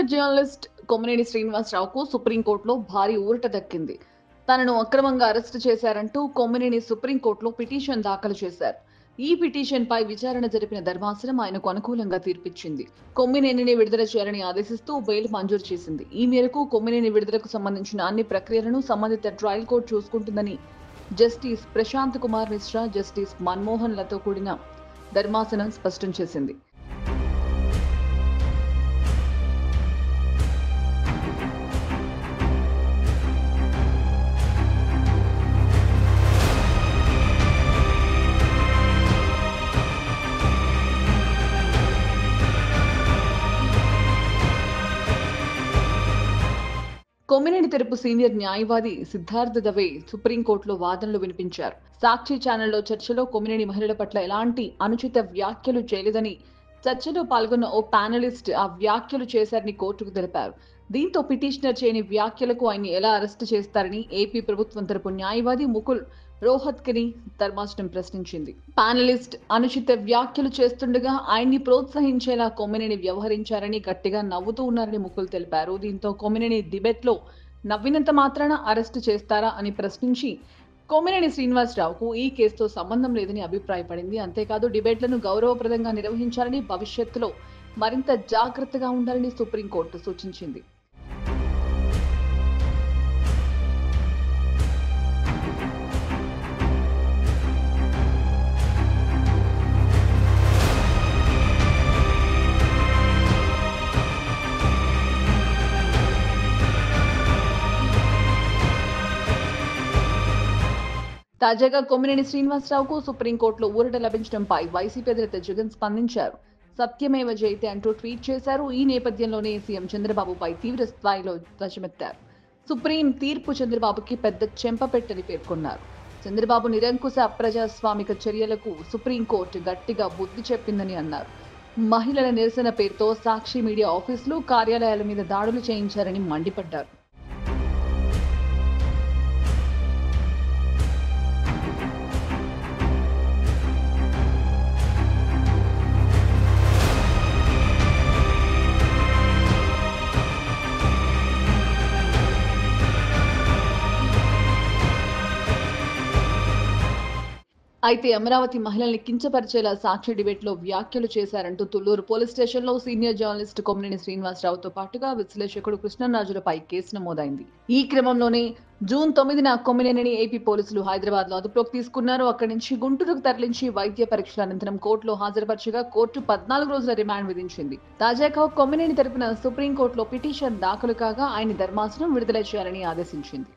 Senior journalist Kommineni శ్రీనివాసరావుకు సుప్రీంకోర్టులో భారీ ఊరట దక్కింది. తనను అక్రమంగా అరెస్టు చేశారంటూ కొమ్మినేని సుప్రీంకోర్టులో పిటిషన్ దాఖలు చేశారు. ఈ పిటిషన్పై విచారణ జరిపిన ధర్మాసనం ఆయనకు అనుకూలంగా తీర్పిచ్చింది. కొమ్మినేనిని విడుదల చేయాలని ఆదేశిస్తూ బెయిల్ మంజూరు చేసింది. ఈ మేరకు కొమ్మినేని విడుదలకు సంబంధించిన అన్ని ప్రక్రియలను సంబంధిత ట్రయల్ కోర్టు చూసుకుంటుందని జస్టిస్ ప్రశాంత్ కుమార్ మిశ్రా, జస్టిస్ మన్మోహన్ లతో కూడిన ధర్మాసనం స్పష్టం చేసింది. కొమ్మినేని తరపు సీనియర్ న్యాయవాది సిద్ధార్థ దవే సుప్రీంకోర్టులో వాదనలు వినిపించారు. సాక్షి ఛానల్లో చర్చలో కొమ్మినేని మహిళల పట్ల ఎలాంటి అనుచిత వ్యాఖ్యలు చేయలేదని, చర్చలో పాల్గొన్న ఓ ప్యానలిస్ట్ ఆ వ్యాఖ్యలు చేశారని కోర్టుకు తెలిపారు. దీంతో పిటిషనర్ చేయని వ్యాఖ్యలకు ఆయన్ని ఎలా అరెస్టు చేస్తారని ఏపీ ప్రభుత్వం తరపు న్యాయవాది ముకుల్ రోహత్గిని ధర్మాసనం ప్రశ్నించింది. ప్యానలిస్ట్ అనుచిత వ్యాఖ్యలు చేస్తుండగా ఆయన్ని ప్రోత్సహించేలా కొమ్మినేని వ్యవహరించారని గట్టిగా నవ్వుతూ ఉన్నారని ముకుల్ తెలిపారు. దీంతో కొమ్మినేని డిబేట్లో నవ్వినంత మాత్రాన అరెస్టు చేస్తారా అని ప్రశ్నించి కొమ్మినేని శ్రీనివాసరావుకు ఈ కేసుతో సంబంధం లేదని అభిప్రాయపడింది. అంతేకాదు డిబేట్లను గౌరవప్రదంగా నిర్వహించాలని, భవిష్యత్తులో మరింత జాగ్రత్తగా ఉండాలని సుప్రీంకోర్టు సూచించింది. తాజాగా కొమ్మినేని శ్రీనివాసరావుకు సుప్రీంకోర్టులో ఊరట లభించడంపై వైసీపీ అధినేత జగన్ స్పందించారు. సత్యమేవ జయతే అంటూ ట్వీట్ చేశారు. ఈ నేపథ్యంలోనే సీఎం చంద్రబాబుపై తీవ్ర స్థాయిలో ధ్వజమెత్తారు. సుప్రీం తీర్పు చంద్రబాబుకి పెద్ద చెంపపెట్టని పేర్కొన్నారు. చంద్రబాబు నిరంకుశ అప్రజాస్వామిక చర్యలకు సుప్రీంకోర్టు గట్టిగా బుద్ధి చెప్పిందని అన్నారు. మహిళల నిరసన పేరుతో సాక్షి మీడియా ఆఫీసులు, కార్యాలయాల మీద దాడులు చేయించారని మండిపడ్డారు. అయితే అమరావతి మహిళల్ని కించపరిచేలా సాక్షి డిబేట్లో వ్యాఖ్యలు చేశారంటూ తుళ్లూరు పోలీస్ స్టేషన్లో సీనియర్ జర్నలిస్ట్ కొమ్మినేని శ్రీనివాసరావుతో పాటుగా విశ్లేషకుడు కృష్ణంరాజులపై కేసు నమోదైంది. ఈ క్రమంలోనే జూన్ 9న కొమ్మినేనిని ఏపీ పోలీసులు హైదరాబాద్ లో అదుపులోకి తీసుకున్నారు. అక్కడి నుంచి గుంటూరుకు తరలించి వైద్య పరీక్షల అనంతరం కోర్టులో హాజరుపరచగా కోర్టు 14 రోజుల రిమాండ్ విధించింది. తాజాగా కొమ్మినేని తరపున సుప్రీంకోర్టులో పిటిషన్ దాఖలు కాగా ఆయన ధర్మాసనం విడుదల చేయాలని ఆదేశించింది.